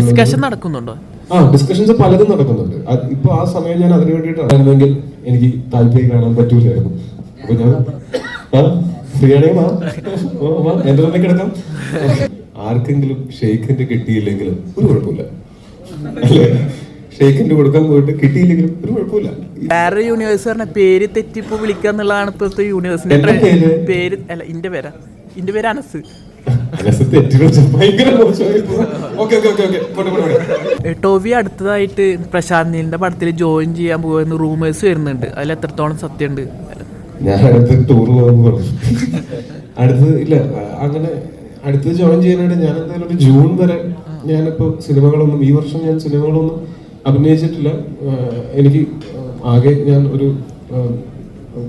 Discussion നടക്കുന്നുണ്ടോ? Discussions പലതും നടക്കുന്നുണ്ട്. ഇപ്പൊ ആ സമയം ഞാൻ അതിനു വേണ്ടിയിട്ടാണെങ്കിൽ എനിക്ക് താല്പര്യം കാണാൻ പറ്റൂലായിരുന്നു. അപ്പൊ ഞാൻ ഫ്രീ ആണെങ്കിൽ എന്റെ തന്നെ കിടക്കാം. ആർക്കെങ്കിലും ഷെയ്ഖിന്റെ കിട്ടിയില്ലെങ്കിലും ഒരു കുഴപ്പമില്ല, അല്ലേ? ഷെയ്ഖിന്റെ കൊടുക്കാൻ പോയിട്ട് കിട്ടിയില്ലെങ്കിലും ഒരു കുഴപ്പമില്ല. വേറെ യൂണിവേഴ്സ് പേര് തെറ്റിപ്പോ വിളിക്കാന്നുള്ളതാണ് ഇപ്പോഴത്തെ യൂണിവേഴ്സിന്റെ പേര്. അല്ല, ഇന്റെ പേര് അനസ്. ടോവി അടുത്തതായിട്ട് പ്രശാന്ത് നീലിന്റെ പടത്തിൽ ജോയിൻ ചെയ്യാൻ പോകുന്ന റൂമേഴ്സ് വരുന്നുണ്ട്. അതിൽ എത്രത്തോളം സത്യമുണ്ട്? ഞാൻ അടുത്ത് ടൂർ പോകുമ്പോൾ ഇല്ല, അങ്ങനെ അടുത്ത് ജോയിൻ ചെയ്യാനായിട്ട് ഞാൻ എന്തായാലും ഒരു ജൂൺ വരെ ഞാനിപ്പോ സിനിമകളൊന്നും ഈ വർഷം ഞാൻ സിനിമകളൊന്നും അഭിനയിച്ചിട്ടില്ല. എനിക്ക് ആകെ ഞാൻ ഒരു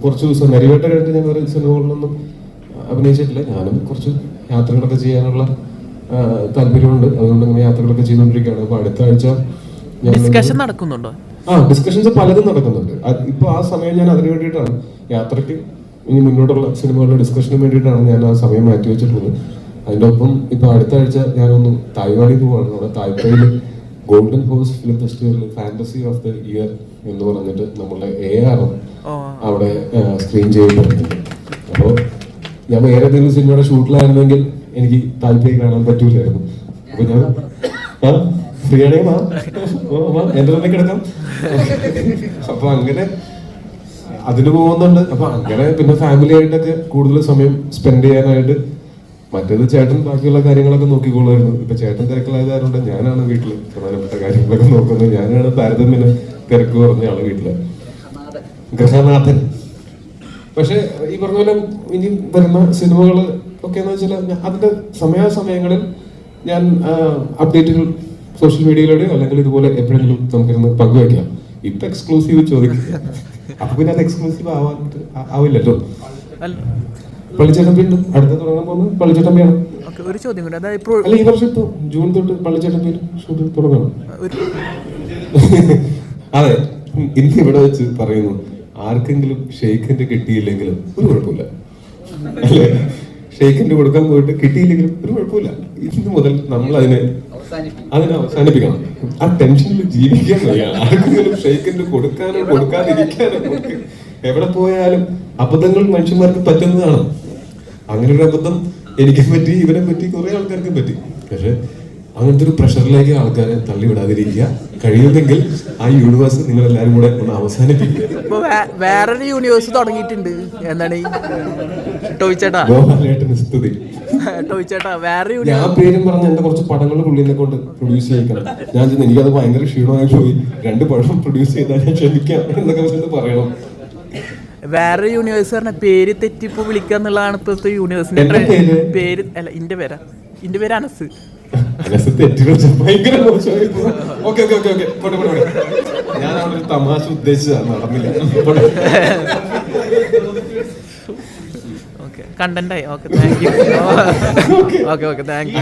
കുറച്ച് ദിവസം നരിവേട്ട കഴിഞ്ഞിട്ട് ഞാൻ വേറെ സിനിമകളിലൊന്നും അഭിനയിച്ചിട്ടില്ല. ഞാനും കുറച്ച് യാത്രകളൊക്കെ ചെയ്യാനുള്ള താല്പര്യമുണ്ട്. അതുകൊണ്ട് അങ്ങനെ യാത്രകളൊക്കെ ചെയ്തുകൊണ്ടിരിക്കുകയാണ്. അപ്പൊ അടുത്ത ആഴ്ച ഡിസ്കഷൻ നടക്കുന്നുണ്ടോ? ഡിസ്കഷൻസ് പലതും നടക്കുന്നുണ്ട്. ഇപ്പൊ ആ സമയം ഞാൻ അതിനു വേണ്ടിയിട്ടാണ്, യാത്രയ്ക്ക് ഇനി മുന്നോട്ടുള്ള സിനിമകളുടെ ഡിസ്കഷന് വേണ്ടിയിട്ടാണ് ഞാൻ ആ സമയം മാറ്റി വെച്ചിട്ടുള്ളത്. അതിന്റെ ഒപ്പം ഇപ്പൊ അടുത്ത ആഴ്ച ഞാനൊന്ന് തായ്വാനിൽ പോവാണ്. അവിടെ തായ്പേയിൽ ഗോൾഡൻ ഹോഴ്സ് ഫിലിം ഫെസ്റ്റിവലിൽ ഫാന്റസി ഓഫ് ദ ഇയർ എന്ന് പറഞ്ഞിട്ട് നമ്മളുടെ AR അവിടെ സ്ക്രീൻ ചെയ്യപ്പെടുന്നുണ്ട്. അപ്പോൾ ഞാൻ വേറെ ഏതെങ്കിലും സിനിമയുടെ ഷൂട്ടിലായിരുന്നെങ്കിൽ എനിക്ക് താല്പര്യം കാണാൻ പറ്റൂലായിരുന്നു. അപ്പൊ ഞാൻ ഫ്രീ ആണെങ്കിൽ എന്റെ തന്നെ കിടക്കാം. അപ്പൊ അങ്ങനെ അതിന് പോകുന്നുണ്ട്. അപ്പൊ അങ്ങനെ പിന്നെ ഫാമിലി ആയിട്ടൊക്കെ കൂടുതൽ സമയം സ്പെൻഡ് ചെയ്യാനായിട്ട്. മറ്റേത് ചേട്ടൻ ബാക്കിയുള്ള കാര്യങ്ങളൊക്കെ നോക്കിക്കൊള്ളുമായിരുന്നു. ഇപ്പൊ ചേട്ടൻ തിരക്കിലായതുകൊണ്ട് ഞാനാണ് വീട്ടില് പ്രധാനപ്പെട്ട കാര്യങ്ങളൊക്കെ നോക്കുന്നത്. ഞാനാണ് താരതമ്യേന തിരക്ക് കുറഞ്ഞ ആള് വീട്ടില്, ഗൃഹനാഥൻ. പക്ഷെ ഈ പറഞ്ഞ പോലെ ഇനി വരുന്ന സിനിമകള് ഒക്കെ എന്ന് വെച്ചാൽ അതിന്റെ സമയാസമയങ്ങളിൽ ഞാൻ അപ്ഡേറ്റുകൾ സോഷ്യൽ മീഡിയയിലൂടെയോ അല്ലെങ്കിൽ ഇതുപോലെ എപ്പോഴെങ്കിലും നമുക്കിരുന്ന് പങ്കുവയ്ക്കാം. ഇപ്പൊ എക്സ്ക്ലൂസീവ് ചോദിക്കുക, അപ്പൊ പിന്നെ അത് എക്സ്ക്ലൂസീവ് ആവില്ലല്ലോ. പള്ളിച്ചേട്ടൻ അടുത്ത തുടങ്ങാൻ പോകുന്നത് പള്ളിച്ചേട്ടമ്പയാണ്. ഒരു ചോദ്യം കൂടെ, അല്ല ഈ വർഷം ഇപ്പൊ ജൂൺ തൊട്ട് പള്ളിച്ചേട്ടമ്പയിൽ ഷൂട്ട് തുടങ്ങണം. അതെ, ഇന്ന് ഇവിടെ വെച്ച് പറയുന്നു, ആർക്കെങ്കിലും ഷെയ്ഖിന്റെ കിട്ടിയില്ലെങ്കിലും ഒരു കുഴപ്പമില്ല, അല്ലേ? ഷെയ്ഖിന്റെ കൊടുക്കാൻ പോയിട്ട് കിട്ടിയില്ലെങ്കിലും ഒരു കുഴപ്പമില്ല. ഇന്ന് മുതൽ നമ്മൾ അതിനെ അവസാനിപ്പിക്കണം. ആ ടെൻഷനിൽ ജീവിക്കാൻ വയ്യ. ആർക്കെങ്കിലും ഷെയ്ഖിന്റെ കൊടുക്കാനോ കൊടുക്കാതിരിക്കാനോ എവിടെ പോയാലും അബദ്ധങ്ങൾ മനുഷ്യന്മാർക്ക് പറ്റുന്നതാണ്. അങ്ങനെ ഒരു അബദ്ധം എനിക്കും പറ്റി, ഇവനെ പറ്റി, കുറെ ആൾക്കാർക്കും പറ്റി. പക്ഷെ അങ്ങനത്തെ ഒരു പ്രഷറിലേക്ക് ആൾക്കാരെ തള്ളിവിടാതിരിക്കുക. കഴിയുമെങ്കിൽ ആ യൂണിവേഴ്സ് നിങ്ങൾ എല്ലാവരും കൂടെ ഒന്ന് അവസാനിപ്പിക്കുക. വേറൊരു യൂണിവേഴ്സ് തുടങ്ങിയിട്ടുണ്ട്. എന്താണ് ടോയ്ച്ചേട്ടാ? ടോയ്ച്ചേട്ടാ വേറെ ഞാൻ പേരും പറഞ്ഞ എന്റെ കുറച്ച് പടങ്ങൾ പുള്ളിനെ കൊണ്ട് പ്രൊഡ്യൂസ് ചെയ്യിക്കണം. ഞാൻ എനിക്കത് ഭയങ്കര ക്ഷീണമായി പോയി. 2 പടം പ്രൊഡ്യൂസ് ചെയ്താൽ ഞാൻ ക്ഷമിക്കാം എന്നൊക്കെ പറയണം. വേറെ യൂണിവേഴ്സ് പേര് തെറ്റിപ്പോ വിളിക്കാന്നുള്ളതാണ് ഇപ്പോഴത്തെ യൂണിവേഴ്സിന്റെ പേര്. അല്ല, ഇന്റെ പേര് അനസ്. ഞാൻ അവിടെ ഒരു തമാശ ഉദ്ദേശിച്ചതാണ്, നടന്നില്ല. കണ്ടന്റായി. Okay, thank you. Okay, thank U.